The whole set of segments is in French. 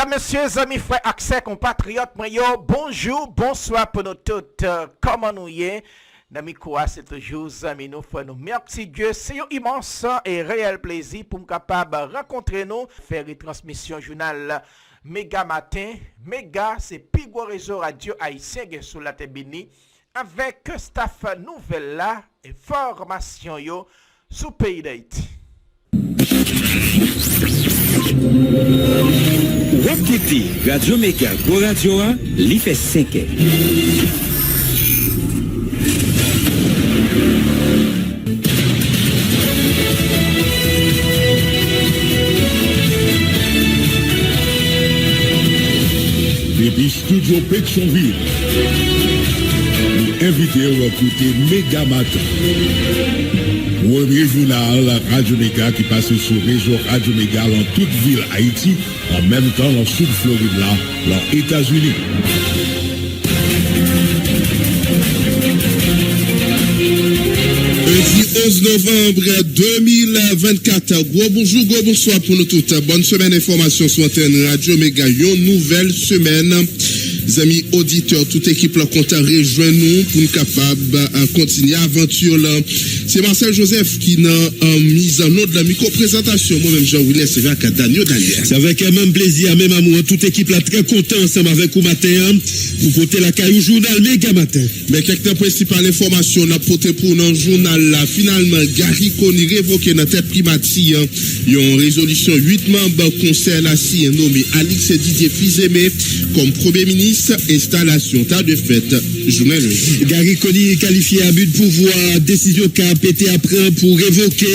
Mesdames, messieurs, amis, frères, accès, compatriotes, bonjour, bonsoir pour nous toutes. Comment nous y est? Nami quoi, c'est toujours amis nous, frères, nous. Merci Dieu, c'est un immense et réel plaisir pour nous capable rencontrer nous, faire une transmission journal Méga Matin. Méga, c'est Pigou Réseau Radio Haïtien sur la Tébini avec staff nouvelle là et formation yo sous pays d'Haïti. Wapkiti, Radio Méga, Go Radio 1, li fait 5 ans. Depuis Studio Pétionville, nous invitons à écouter Méga Matin. Premier journal Radio Méga qui passe sur réseau Radio Méga dans toute ville Haïti, en même temps dans sud Floride là, dans les États-Unis. Lundi 11 novembre 2024. Gros bonjour, gros bonsoir pour nous toutes. Bonne semaine information sur antenne Radio Méga. Une nouvelle semaine. Amis auditeurs, toute équipe là compte rejoindre nous pour nous capable continuer aventure là. C'est Marcel Joseph qui n'a mise en ordre la micro-présentation. Moi-même, Jean-Willis, c'est avec Daniel. C'est avec un même plaisir, même amour. Toute équipe là très content ensemble avec vous matin. Vous portez la caillou journal Méga Matin. Mais quelques principales informations n'a porté pour dans le journal là. Finalement, Gary Koni révoqué dans tête primatie. Une résolution 8 membres conseil là si nommé Alix Didier Fils-Aimé comme premier ministre. Installation tas de fête journée. Gary Koni qualifié abus de pouvoir, décision KPT après pour révoquer.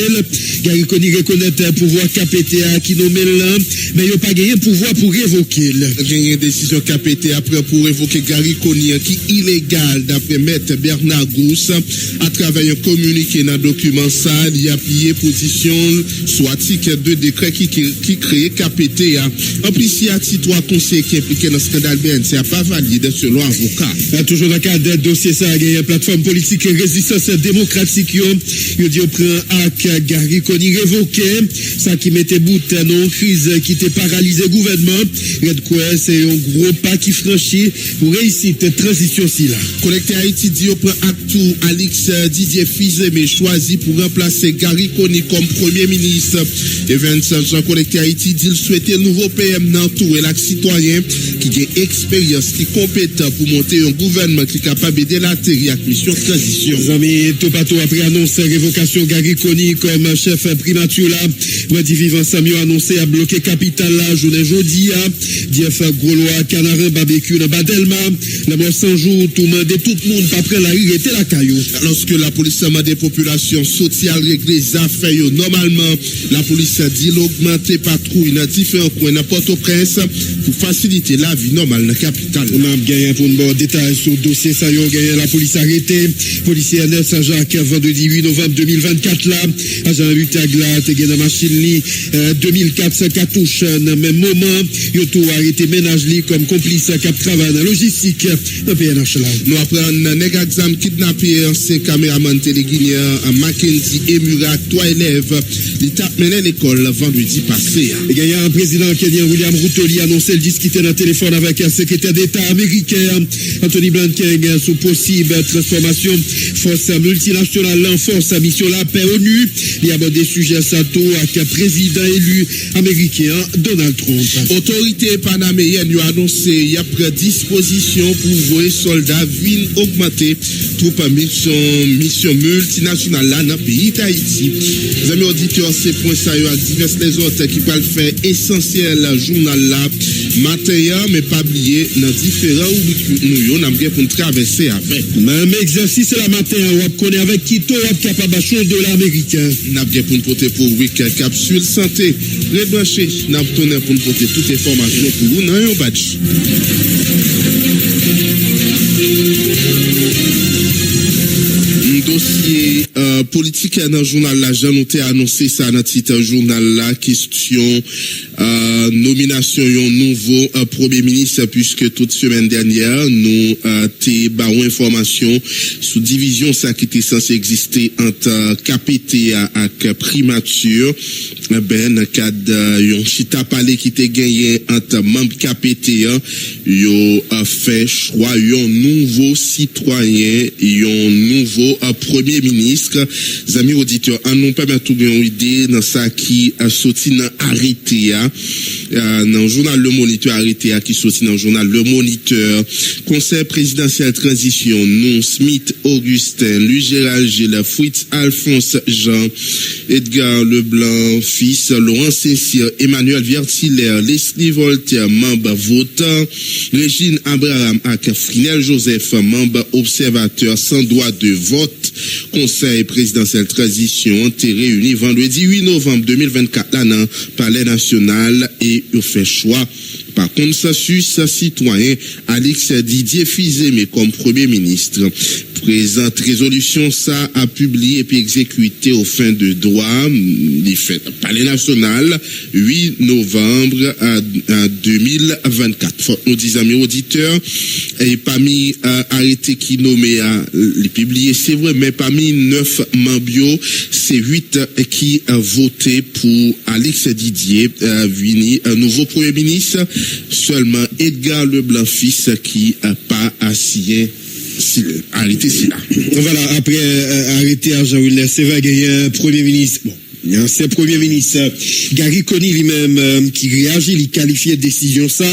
Gary Koni reconnaît pouvoir KPT qui nomme là, mais il n'a pas gagné pouvoir pour révoquer. Gagné décision KPT après pour révoquer Gary Koni qui illégal d'après maître Bernard Gousse à travers un communiqué dans le document ça, il a appuyé position soit article de décret qui crée KPT. En plus, il y a trois conseillers qui impliqués dans le scandale BNC pas validé selon avocat. Toujours dans le cadre du dossier ça, il y a une plateforme politique et résistance démocratique. Il dit prend avec Gary Koni révoqué, ça qui mettait bout dans une crise qui était paralysé le gouvernement. Red quoi, c'est un gros pas qui franchit pour réussir cette transition ci là. Collecté Haïti dit prend acte tout Alix Didier Fils-Aimé choisi pour remplacer Gary Koni comme premier ministre. Et Vincent Jean Collecté Haïti dit souhaiter nouveau PM dans tout et l'acte citoyen qui a expérience qui compétent pour monter un gouvernement qui est capable d'aider la terre avec mission de transition. Les amis, tout partout après annonce révocation Gary Koni comme chef primature là, Wadi Vivant Samio annoncé à bloquer capitale là, journée jeudi à DF Gaulois, Canarin, barbecue dans Badelma, la mort 100 jours, tout monde, tout le monde pas près la rue était la caillou. Lorsque la police a des populations sociales régler les affaires, normalement, la police a dit l'augmenter patrouille dans différents coins de Port-au-Prince pour faciliter la vie normale dans la capitale. On a gagné pour une détail sur le dossier ça, on a gagné la police arrêtée. Policier Ernest Saint-Jacques, vendredi 8 novembre 2024 là, agent Lutagla, t'es gagné la machine li, 2400 cartouches, dans le même moment, il a tout arrêté ménage li comme complice cap travail dans la logistique dans PNH là. Nous apprenons un exam kidnappé ancien caméraman téléguinéen Mackenzie et Murat, 3 élèves, l'état mené l'école vendredi passé. Il y a un président kenyan William Ruto qui a annoncé le discuter dans le téléphone avec un secrétaire d'État américain Anthony Blinken sur possible transformation force multinationale en force à mission la paix ONU. Il y a des sujets sato avec un président élu américain Donald Trump. Autorité panaméenne a annoncé il y a pris disposition pour voir soldats viennent augmenter troupes mission multinationale là dans le pays d'Haïti. Les amis auditeurs, c'est point ça avec divers les autres qui peuvent faire essentiel journal là matin mais pas oublier dans différents nous on a bien pour traverser avec. Même exercice la matin on connaît avec Quito capable de chose de l'américain. N'a bien pour nous porter pour week capsule santé rebranché n'a tourner pour nous porter toute information pour vous dans un badge. Dossier politique dans le journal là, Jean Noté a annoncé ça dans le titre journal là, question nomination d'un nouveau premier ministre, puisque toute semaine dernière, nous t'ai barré information sous division ça qui était censé exister entre KPTA et primature. Ben, cadre yon chita palais qui était gagné entre membres KPTA, yo fait choix yon nouveau citoyen, yon nouveau premier ministre. Amis auditeurs, on nous permet tout une idée dans ça qui a sorti dans arrêté dans le journal Le Moniteur, arrêté qui sorti dans le journal Le Moniteur. Conseil présidentiel transition, nous Smith Augustin, Louis Gérald Gilles, Fritz Alphonse Jean, Edgar Leblanc fils, Laurent Saint-Cyr, Emmanuel Viertiller, Leslie Voltaire, membre votant, Régine Abraham ak Frinel Joseph, membre observateur sans droit de vote. Conseil présidentiel transition est réuni vendredi 8 novembre 2024 là dans Palais national et il fait choix par consensus citoyen Alex Didier Fils-Aimé comme premier ministre. Présente résolution ça a publié et puis exécuté au fin de droit les faits Palais national 8 novembre 2024. Nous disons amis auditeurs et parmi arrêté qui nommé à les publier c'est vrai mais parmi 9 membres c'est 8 qui a voté pour Alex Didier Vini un nouveau premier ministre. Seulement Edgar Leblanc fils qui a pas assigné arrêté si là. Voilà, après arrêté à Jean-Wilner Séva, il y a un premier ministre. Bon. L'ancien premier ministre Gary Coney lui-même qui réagit, il qualifie décision ça,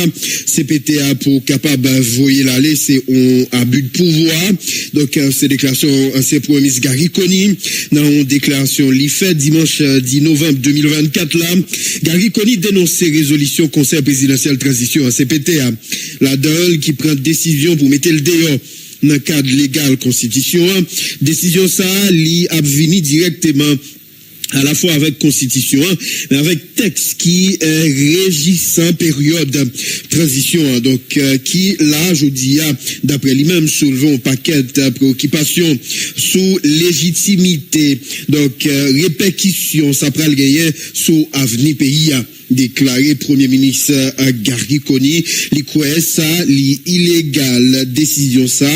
CPTA pour capable voyer l'aller, c'est un abus de pouvoir. Donc c'est déclaration ancien premier ministre Gary Coney dans une déclaration li fait dimanche 10 novembre 2024 là. Gary Coney dénonce résolution conseil présidentiel transition à CPTA, la DOL qui prend décision pour mettre le dehors dans le cadre légal constitution. Décision ça li a venu directement à la fois avec constitution, mais avec texte qui régissant période transition, donc qui là, je dis, d'après lui-même, soulevant un paquet de préoccupations sous légitimité, donc répercussion, ça prend le gagner sous avenir pays. Déclaré premier ministre Gary Coney, li quoi ça, li illégal décision ça,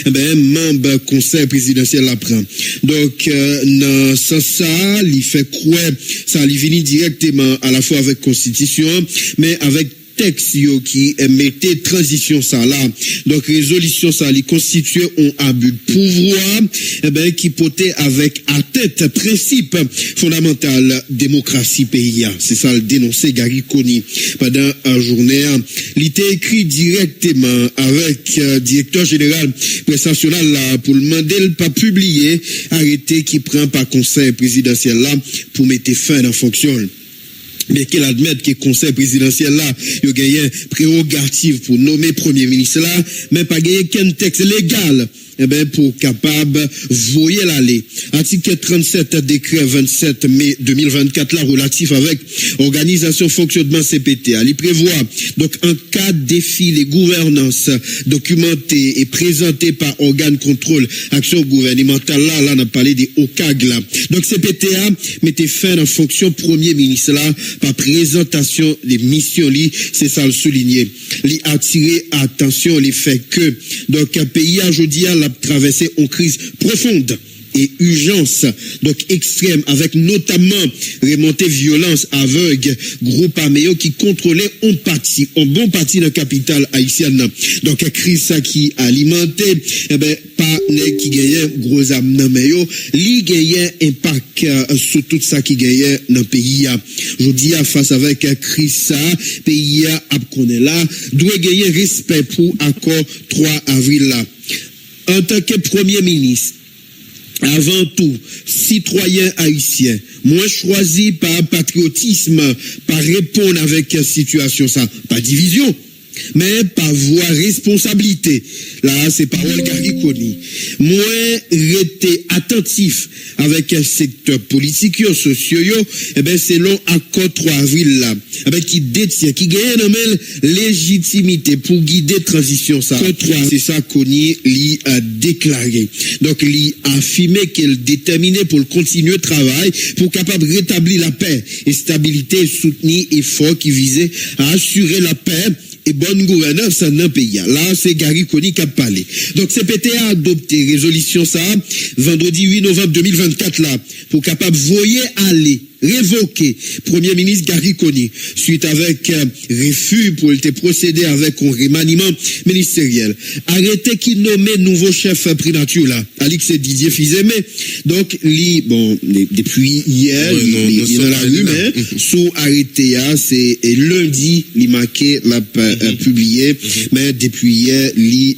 ben membre conseil présidentiel la prend. Donc dans ça, li fait quoi ça, li vini directement à la fois avec constitution, mais avec texte qui mettait transition ça là. Donc résolution ça li constitue un abus de pouvoir qui portait avec à tête principe fondamental démocratie pays. C'est ça le dénoncé Gary Coney pendant une journée. Il était écrit directement avec directeur général presse nationale là pour le demander le pas publier arrêté qui prend par conseil présidentiel là pour mettre fin en fonction. Mais qu'il admette que le conseil présidentiel là, il a gagné prérogative pour nommer premier ministre là, mais pas gagné qu'un texte légal. Pour capable voyer l'aller. Article 37 décret 27 mai 2024 là relatif avec organisation fonctionnement CPTA. Il prévoit donc en cas de défi les gouvernances documentées et présentées par organe contrôle action gouvernementale là on a parlé des OCAG là. Donc CPTA mettait fin en fonction premier ministre là par présentation des missions li, c'est ça le souligner. Li attirer attention les faits que donc un pays aujourd'hui a traverser une crise profonde et urgence, donc extrême, avec notamment remontée violence aveugle, groupe armé qui contrôlait un bon parti de la capitale haïtienne. Donc, crise ça qui alimentait, pas qui gagnait gros âme li gagnait impact sur tout ça qui gagnait dans le pays. Je dis face avec crise ça, pays a connaît là, doit gagner respect pour accord 3 avril là. En tant que premier ministre, avant tout, citoyen haïtien, moi choisi par patriotisme, par répondre avec situation ça, pas division. mais par voie responsabilité. Là, c'est parole Gariconi. Moi, rester attentif avec un secteur politique, social, eh ben, c'est long accord 3 avril là, avec qui détient, qui gagne une légitimité pour guider transition ça. C'est ça Koni lui a déclaré. Donc, lui a affirmé qu'elle déterminait pour continuer le travail, pour capable de rétablir la paix et stabilité et soutenir effort qui visait à assurer la paix et bonne gouvernance dans le pays. Là, c'est Gary Koni qui a parlé. Donc, CPT a adopté résolution ça, vendredi 8 novembre 2024 là, pour capable voyer aller révoqué Premier ministre Gary Koni suite avec refus pour le procéder avec un remaniement ministériel. Arrêté qui nommait nouveau chef primature là, Alix Didier Fizemé. Donc, depuis hier, il est dans la rue, mais sous arrêté, c'est lundi, il marqué, l'a publié, mais depuis hier, il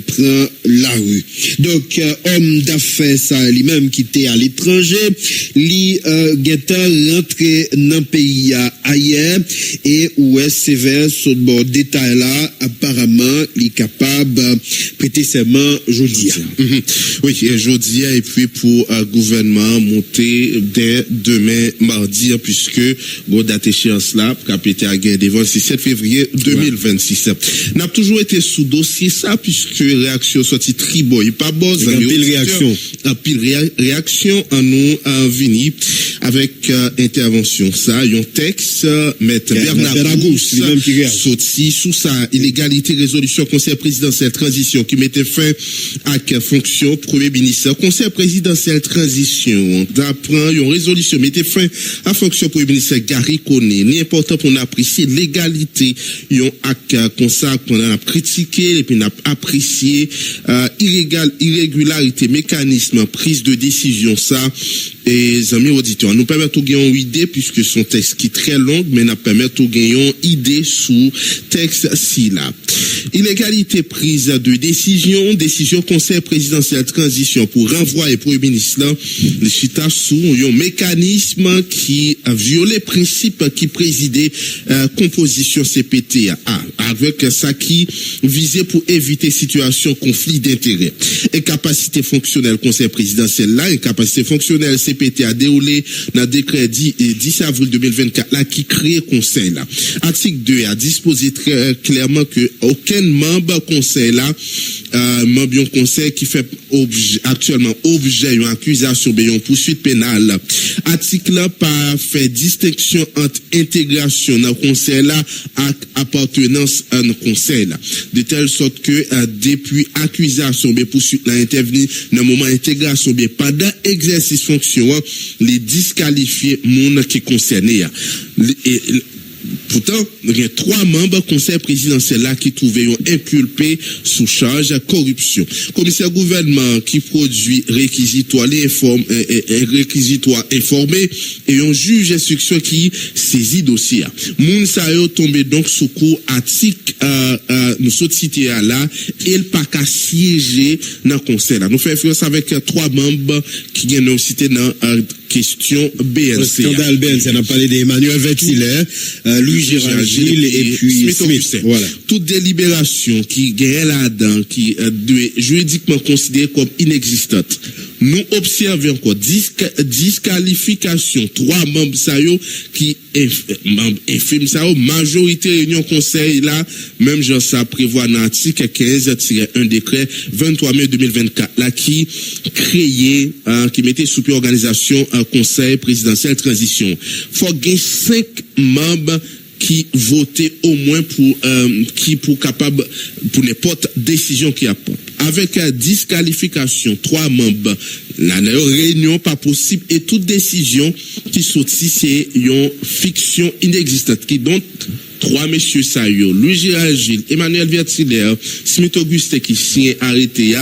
prend la rue. Donc, homme d'affaires, ça, lui-même qui était à l'étranger, il rentré dans le pays ailleurs et où est sévère sur le bord détail là, apparemment, il est capable de prêter serment aujourd'hui. Oui, aujourd'hui, et puis pour le gouvernement monter dès demain, mardi, puisque bon date échéance là, pour capter à guerre devant le 7 février 2026. N'a ouais. Toujours été sous dossier ça, puisque réaction sortie tribo, il pas bon, pile réaction en nous en vini avec intervention ça, un texte maître Bernard Gousse sorti sous sa illégalité résolution conseil présidentiel transition qui mettait fin à la fonction premier ministre. Conseil présidentiel transition d'apprend une résolution mettait fin à fonction premier ministre Gary Koni. Ni important pour apprécier l'égalité un acte comme ça qu'on a critiqué et puis on a apprécié irrégularité mécanisme prise de décision ça. Et amis auditeurs, nous permettons de gagner une idée puisque son texte qui est très long, mais nous permettons de gagner une idée sous texte si là. Illégalité prise de décision conseil présidentiel transition pour renvoyer premier ministre là, le chita sous un mécanisme qui a violé principe qui présidait composition CPTA avec ça qui visait pour éviter situation conflit d'intérêts. Incapacité fonctionnelle conseil présidentiel là, incapacité fonctionnelle CPTA déroulé dans le décret 10 avril 2024 là qui crée conseil là. Article 2 a disposé très clairement que aucun membre conseil là membre d'un conseil qui fait actuellement objet d'une accusation de une poursuite pénale. Article là pas fait distinction entre intégration dans le conseil là et appartenance à un conseil là. De telle sorte que depuis accusation de poursuite là intervenu dans le moment intégration bien pendant exercice fonction les disqualifier monde qui concerné. Pourtant, il y a 3 membres conseil présidentiel là qui trouvaient inculpés sous charge de corruption. Commissaire gouvernement qui produit réquisitoire informé et un juge d'instruction qui saisit dossier. Moun sa yo tombé donc sous coup article nous saute cité là et il pas qu'à siéger dans conseil là. Nous faisons référence avec 3 membres qui viennent cité dans question BNC. Le scandale BNC, on a parlé d'Emmanuel Vettiler, Louis Gérard Gilles et puis Smith. Voilà. Toute délibération qui gagne là-dedans, qui doit juridiquement considérée comme inexistante. Nous observons encore disqualification 3 membres sayo qui infime ça majorité réunion conseil là même genre ça prévoit dans l'article 15-1 décret 23 mai 2024 là qui créé qui mettait sous pied organisation un conseil présidentiel transition. Faut gagner 5 membres qui votaient au moins pour capable pour n'importe décision qui a prendre. Avec disqualification 3 membres, la réunion pas possible et toute décision qui sortit c'est une fiction inexistante qui donc 3 messieurs Sayo, Louis Gérard Gilles, Emmanuel Vettiler, Smith Auguste qui signe arrêté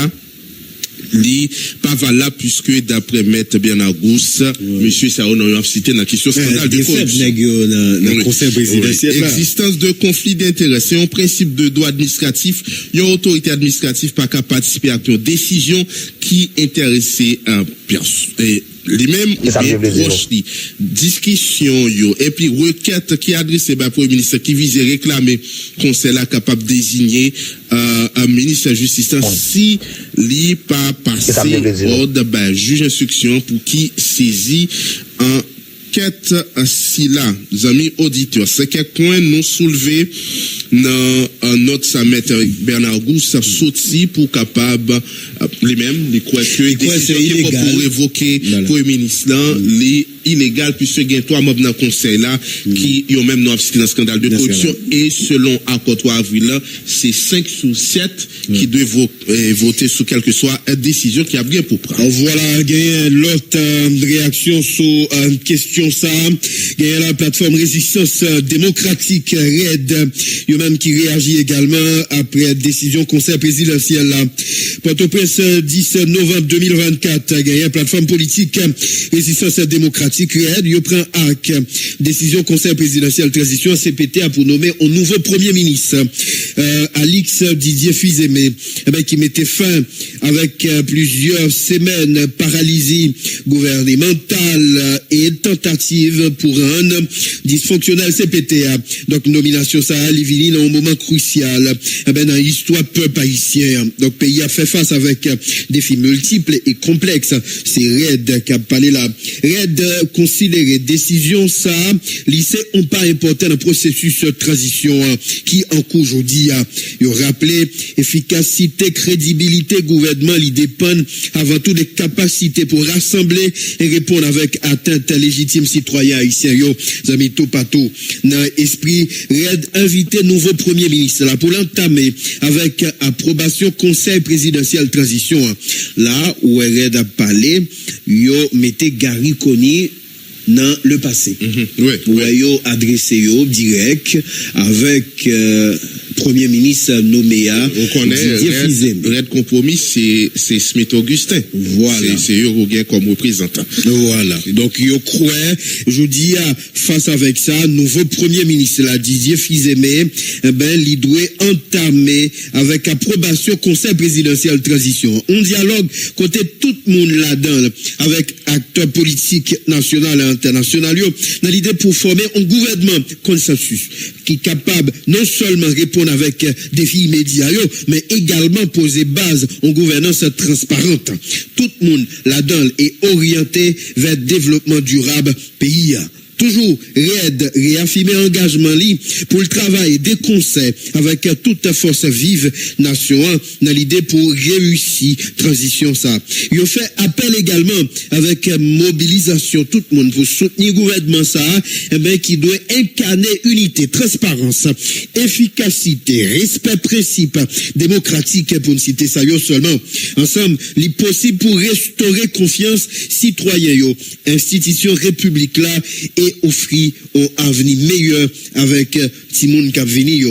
li pas valable puisque d'après maître Bernard Gousse monsieur Sao n'a cité dans la question scandale de corruption dans conseil présidentiel existence de conflit d'intérêts c'est un principe de droit administratif une autorité administrative pas capable participer à une décision qui intéressait les mêmes proches discussion yo et puis requête qui adressée par premier ministre qui vise réclamer conseil là capable désigner un ministre de la justice si li pas passé ordre juge d'instruction pour qui saisit en quête si là amis auditeurs c'est quel point nous soulever dans notre summit avec Bernard Gousse sorti pour capable les mêmes les questions pour révoquer premier ministre les illégal puisque il y a 3 membres dans le conseil là qui ont même non dans scandale de corruption et selon accord 3 avril là c'est 5 sur 7 qui doivent voter sur quelle que soit décision qui a bien pour prendre. Voilà, gagne l'autre réaction sur une question ça, gagne la plateforme résistance démocratique RED, yo même qui réagit également après décision conseil présidentiel là. Port-au-Prince 10 novembre 2024, gagne plateforme politique résistance démocratique RED, yo prend acte décision conseil présidentiel transition CPTA pour nommer un nouveau premier ministre Alix Didier Fils-Aimé qui mettait fin avec plusieurs semaines paralysie gouvernementale et tentative pour rendre dysfonctionnel CPTA. Donc nomination ça Livini dans un moment crucial dans l'histoire peuple haïtien. Donc pays a fait face avec défis multiples et complexes. C'est RED qui a parlé là. RED considéré décision ça lycée ont pas important dans le processus de transition qui en cours aujourd'hui a rappelé efficacité crédibilité gouvernement il dépend avant tout des capacités pour rassembler et répondre avec atteinte légitime citoyens haïtiens yo zami tout partout dans esprit RED invité nouveau premier ministre là pour l'entamer avec approbation conseil présidentiel transition là où RED a parlé yo mettez Gary Koni dans le passé. Yo adressé yo direct avec premier ministre nommé à Red compromis c'est Smith Augustin. Voilà. C'est eux qui comme représentant. Voilà. Donc yo croit je dis face avec ça nouveau premier ministre là Didier Fils-Aimé il doit entamer avec approbation conseil présidentiel transition. Un dialogue côté tout le monde là-dedans avec acteurs politiques nationaux et internationaux dans l'idée pour former un gouvernement consensus qui est capable non seulement répondre avec défis immédiats mais également poser base en gouvernance transparente. Tout le monde là-dedans est orienté vers le développement durable pays. Toujours RED réaffirmer engagement pour le travail des conseils avec toute force vive nation dans l'idée pour réussir transition ça. Il fait appel également avec mobilisation tout le monde pour soutenir le gouvernement ça qui doit incarner unité, transparence, efficacité, respect principe démocratique pour ne citer ça seulement. Ensemble, il est possible pour restaurer confiance citoyen institution république là et offrir un avenir meilleur avec Timoun Kapvini.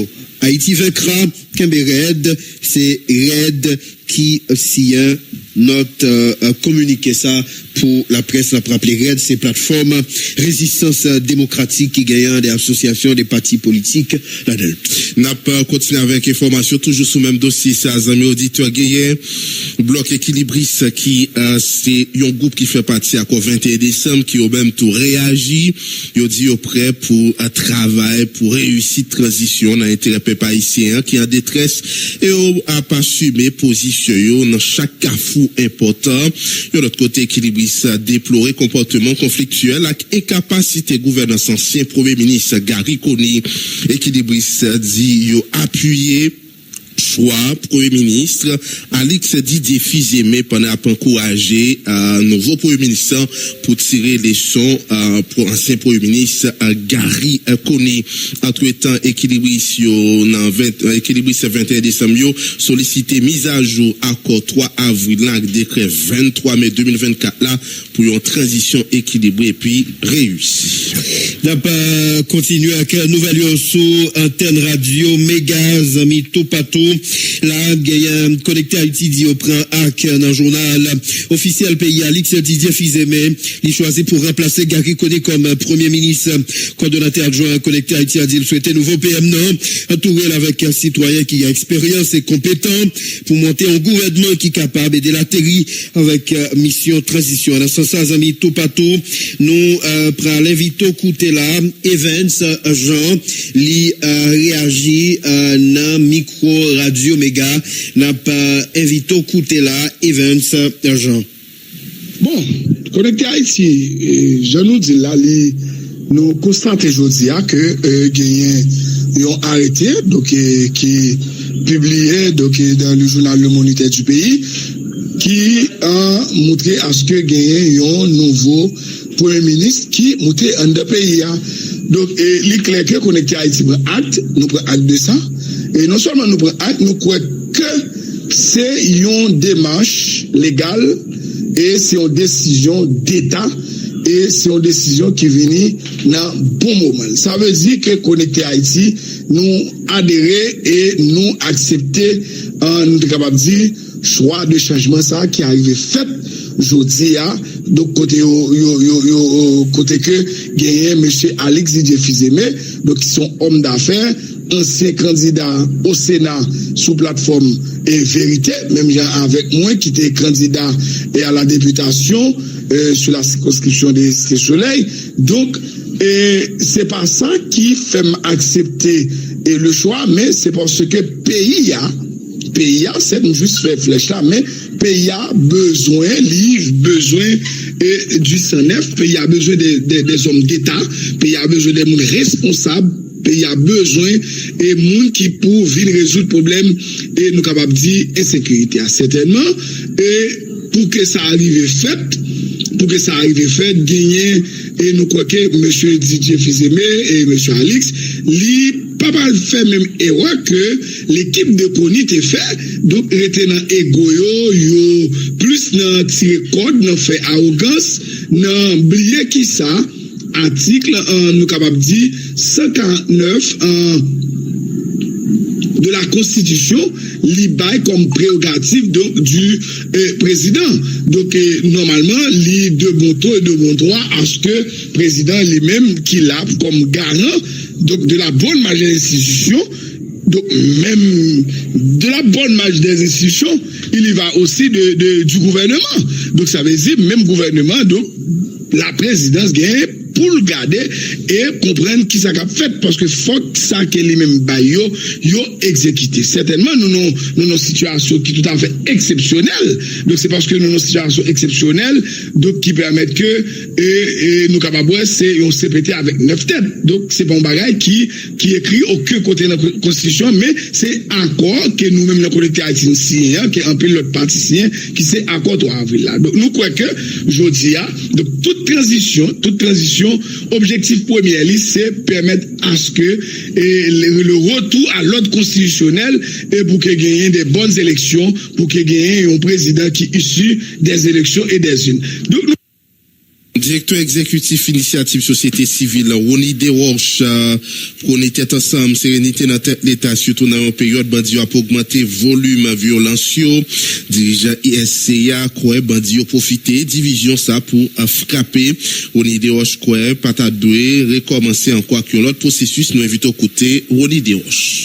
Haïti vaincra, Red, c'est Red qui signe notre communiqué ça pour la presse, la rappelé RED, c'est plateforme résistance démocratique qui gagne des associations, des partis politiques là-dedans. N'a pas continué avec information, toujours sous même dossier, ça, amis auditeurs, gagne bloc équilibriste qui, c'est un groupe qui fait partie à 21 décembre, qui au même tout réagi, ils dit au prêt pour un travail, pour réussir transition dans l'intérêt peuple haïtien, qui est en détresse, et a pas assumé position, dans chaque carrefour important, de l'autre côté équilibriste, déplorer comportement conflictuel avec incapacité gouvernance ancien premier ministre Gary Koni équilibriste dit yo appuyer choix premier ministre Alix Didier Fils-Aimé pendant à encourager nouveau premier ministre pour tirer les leçons pour ancien premier ministre Gary Koni. Entre-temps équilibriste dans 21 décembre sollicité mise à jour accord 3 avril là décret 23 mai 2024 là pour une transition équilibrée et puis réussie. N'a pas continué avec nouvelle sur antenne radio Mégaz Mito Pato La gagne Connecté Haïti dit au prend acte dans le journal officiel pays Alix Didier Fizemé, il choisi pour remplacer Gary Koné comme premier ministre. Coordonnateur adjoint Connecté Haïti a dit il souhaitait nouveau PM non, entouré avec un citoyen qui a expérience et compétent pour monter un gouvernement qui est capable d'aider la terre avec mission transition. Dans ce sens, amis tout partout, nous prenons l'invito côté là, Evans Jean, li réagit dans micro radio méga, n'a pas invito côté là, Evans Jean. Bon, Connecté Haïti, je nous dis là, nous constatons aujourd'hui que ils ont arrêté, donc qui publié donc dans le journal Le Moniteur du pays, qui a montré à ce que gagné un nouveau premier ministre qui montait en deux pays. Donc, il est clair que Connecté Haïti prend acte, nous prenons acte de ça. Et non seulement nous prenons acte, nous croyons que c'est une démarche légale et c'est une décision d'État et c'est une décision qui vient dans bon moment. Ça veut dire que Connecté Haïti nous adhérer et nous accepter, nous sommes capables de dire, choix de changement ça qui arrive fait aujourd'hui donc côté que gagne monsieur Alix Didier Fizemé, donc qui sont hommes d'affaires, ancien candidat au Sénat sous plateforme et vérité, même avec moi qui était candidat et à la députation sur la circonscription des Cités Soleil. Donc c'est pas ça qui fait accepter le choix, mais c'est parce que pays c'est juste fait flèche là, mais pays a besoin du SANEF, pays a besoin des hommes d'État, pays a besoin des gens responsables, pays a besoin et gens qui pour venir résoudre problème et nous capables de dire insécurité certainement. Et pour que ça arrive fait, gagner et nous croyons que monsieur Didier Fizemé et monsieur Alix pas mal fait même erreur que l'équipe de Pony te fait, donc retenant ego yo plus dans tirer code, dans fait arrogance, dans oublier qui ça article nous capable dire 149 de la Constitution li bail comme prérogative donc du président. Donc normalement li de bon taux et de bon droit à ce que président lui-même qui l'a comme garant donc de la bonne marge des institutions, donc même de la bonne marge des institutions, il y va aussi du gouvernement. Donc ça veut dire même gouvernement, donc la présidence gagne pour le garder et comprendre qui ça a fait parce que faut ça que les mêmes bail yo exécuté. Certainement nous une situation qui est tout à fait exceptionnelle. Donc c'est parce que nous une situation exceptionnelle donc qui permettent que et nous capables c'est on CPT avec 9 têtes. Donc c'est pas un bagage qui écrit aucun côté de la constitution, mais c'est accord que nous-mêmes dans Connecté Haïti signé qui en pile l'autre parti signé qui c'est accord 3 avril là. Donc nous croyons que aujourd'hui donc toute transition objectif premier c'est permettre à ce que le retour à l'ordre constitutionnel et pour qu'il y ait des bonnes élections, pour qu'il y ait un président qui est issu des élections et des unes. Donc, Directeur exécutif initiative société civile, Ronnie Desroches, qu'on était ensemble, sérénité dans l'État, surtout dans une période, bandit a augmenté volume violentieux, dirigeant ISCA, quoi, bandit a profité, division ça pour frapper, Ronnie Desroches, quoi, patadoué, recommencer encore que l'autre processus, nous invitons à côté, Ronnie Desroches.